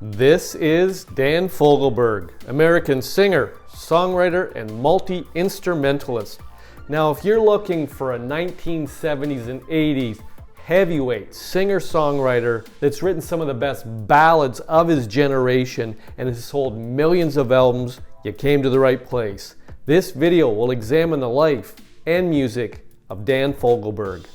This is Dan Fogelberg, American singer, songwriter, and multi-instrumentalist. Now, if you're looking for a 1970s and 80s heavyweight singer-songwriter that's written some of the best ballads of his generation and has sold millions of albums, you came to the right place. This video will examine the life and music of Dan Fogelberg.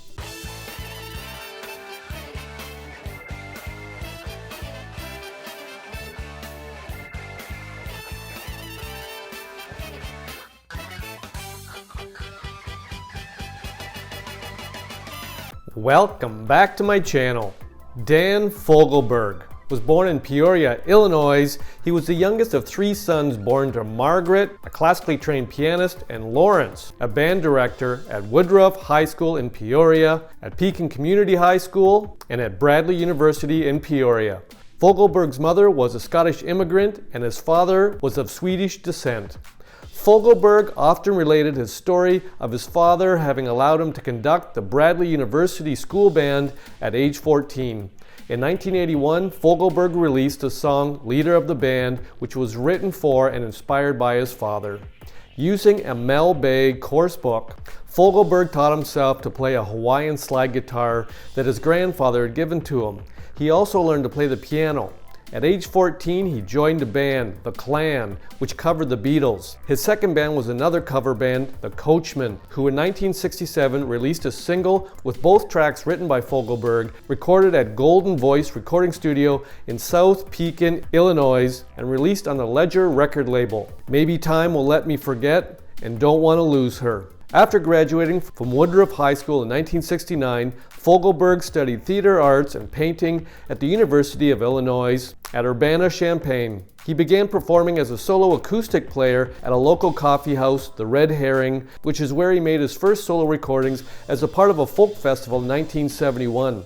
Welcome back to my channel. Dan Fogelberg was born in Peoria, Illinois. He was the youngest of three sons born to Margaret, a classically trained pianist, and Lawrence, a band director at Woodruff High School in Peoria, at Pekin Community High School, and at Bradley University in Peoria. Fogelberg's mother was a Scottish immigrant and his father was of Swedish descent. Fogelberg often related his story of his father having allowed him to conduct the Bradley University School Band at age 14. In 1981, Fogelberg released the song Leader of the Band, which was written for and inspired by his father. Using a Mel Bay course book, Fogelberg taught himself to play a Hawaiian slide guitar that his grandfather had given to him. He also learned to play the piano. At age 14, he joined a band, The Clan, which covered the Beatles. His second band was another cover band, The Coachmen, who in 1967 released a single with both tracks written by Fogelberg, recorded at Golden Voice Recording Studio in South Pekin, Illinois, and released on the Ledger record label. Maybe Time Will Let Me Forget and Don't Want to Lose Her. After graduating from Woodruff High School in 1969, Fogelberg studied theater arts and painting at the University of Illinois at Urbana-Champaign. He began performing as a solo acoustic player at a local coffee house, the Red Herring, which is where he made his first solo recordings as a part of a folk festival in 1971.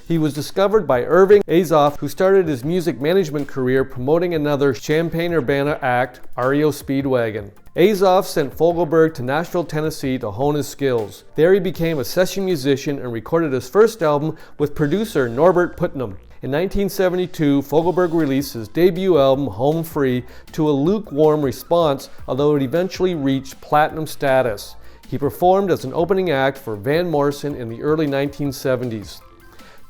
He was discovered by Irving Azoff, who started his music management career promoting another Champaign-Urbana act, REO Speedwagon. Azoff sent Fogelberg to Nashville, Tennessee to hone his skills. There he became a session musician and recorded his first album with producer Norbert Putnam. In 1972, Fogelberg released his debut album, Home Free, to a lukewarm response, although it eventually reached platinum status. He performed as an opening act for Van Morrison in the early 1970s.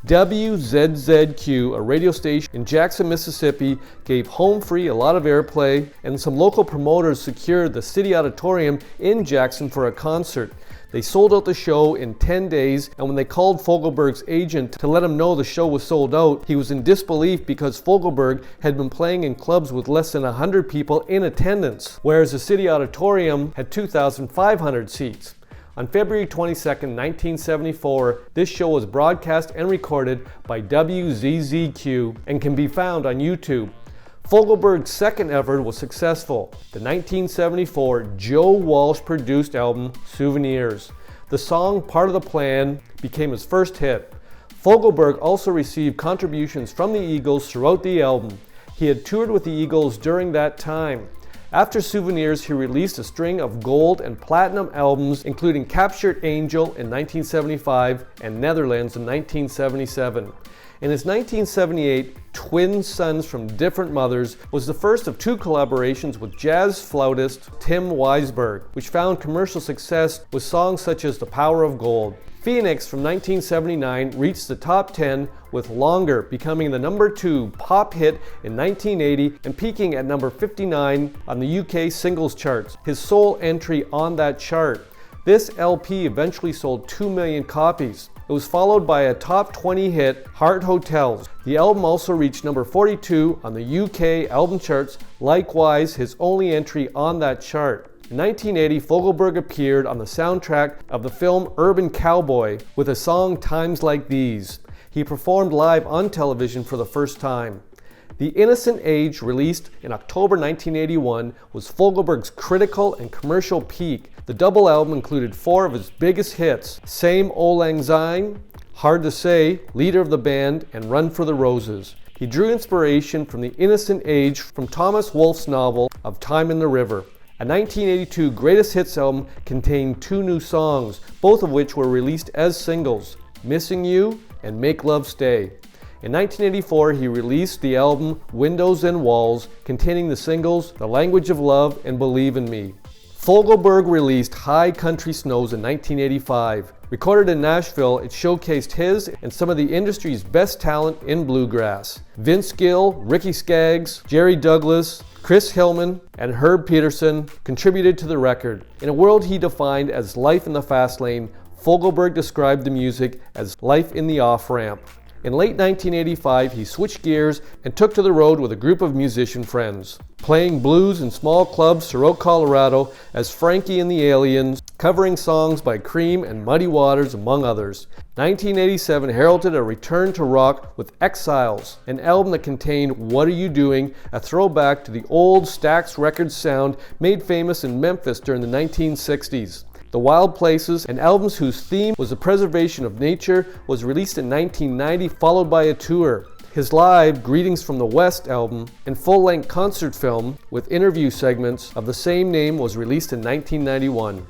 WZZQ, a radio station in Jackson, Mississippi, gave Home Free a lot of airplay, and some local promoters secured the City Auditorium in Jackson for a concert. They sold out the show in 10 days, and when they called Fogelberg's agent to let him know the show was sold out, he was in disbelief because Fogelberg had been playing in clubs with less than 100 people in attendance, whereas the City Auditorium had 2,500 seats. On February 22, 1974, this show was broadcast and recorded by WZZQ and can be found on YouTube. Fogelberg's second effort was successful, the 1974 Joe Walsh-produced album, Souvenirs. The song Part of the Plan became his first hit. Fogelberg also received contributions from the Eagles throughout the album. He had toured with the Eagles during that time. After Souvenirs, he released a string of gold and platinum albums, including Captured Angel in 1975 and Netherlands in 1977. In his 1978 Twin Sons from Different Mothers was the first of two collaborations with jazz flautist Tim Weisberg, which found commercial success with songs such as The Power of Gold. Phoenix from 1979 reached the top 10 with Longer, becoming the number 2 pop hit in 1980 and peaking at number 59 on the UK singles charts, his sole entry on that chart. This LP eventually sold 2 million copies. It was followed by a top 20 hit, Heart Hotels. The album also reached number 42 on the UK album charts, likewise his only entry on that chart. In 1980, Fogelberg appeared on the soundtrack of the film Urban Cowboy with a song Times Like These. He performed live on television for the first time. The Innocent Age, released in October 1981, was Fogelberg's critical and commercial peak. The double album included 4 of his biggest hits, Same Old Lang Syne, Hard to Say, Leader of the Band, and Run for the Roses. He drew inspiration from The Innocent Age from Thomas Wolfe's novel Of Time in the River. A 1982 Greatest Hits album contained 2 new songs, both of which were released as singles, Missing You and Make Love Stay. In 1984, he released the album Windows and Walls, containing the singles The Language of Love and Believe in Me. Fogelberg released High Country Snows in 1985. Recorded in Nashville, it showcased his and some of the industry's best talent in bluegrass. Vince Gill, Ricky Skaggs, Jerry Douglas, Chris Hillman, and Herb Peterson contributed to the record. In a world he defined as life in the fast lane, Fogelberg described the music as life in the off-ramp. In late 1985, he switched gears and took to the road with a group of musician friends, playing blues in small clubs throughout Colorado as Frankie and the Aliens, covering songs by Cream and Muddy Waters, among others. 1987 heralded a return to rock with Exiles, an album that contained What Are You Doing?, a throwback to the old Stax Records sound made famous in Memphis during the 1960s. The Wild Places, an album whose theme was the preservation of nature, was released in 1990, followed by a tour. His live Greetings from the West album and full-length concert film with interview segments of the same name was released in 1991.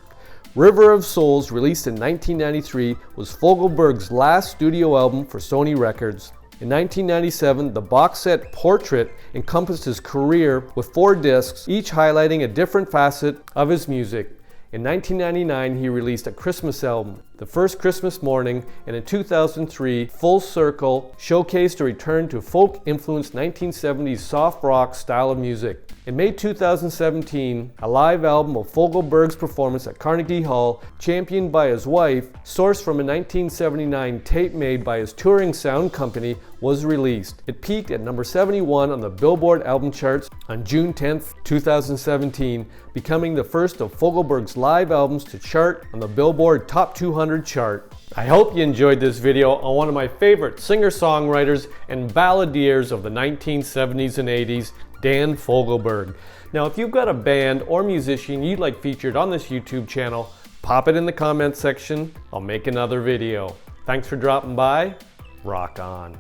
River of Souls, released in 1993, was Fogelberg's last studio album for Sony Records. In 1997, the box set Portrait encompassed his career with 4 discs, each highlighting a different facet of his music. In 1999, he released a Christmas album, The First Christmas Morning, and in 2003, Full Circle showcased a return to folk-influenced 1970s soft rock style of music. In May 2017, a live album of Fogelberg's performance at Carnegie Hall, championed by his wife, sourced from a 1979 tape made by his touring sound company, was released. It peaked at number 71 on the Billboard album charts on June 10, 2017, becoming the first of Fogelberg's live albums to chart on the Billboard Top 200 chart. I hope you enjoyed this video on one of my favorite singer-songwriters and balladeers of the 1970s and 80s, Dan Fogelberg. Now, if you've got a band or musician you'd like featured on this YouTube channel, pop it in the comments section. I'll make another video. Thanks for dropping by. Rock on.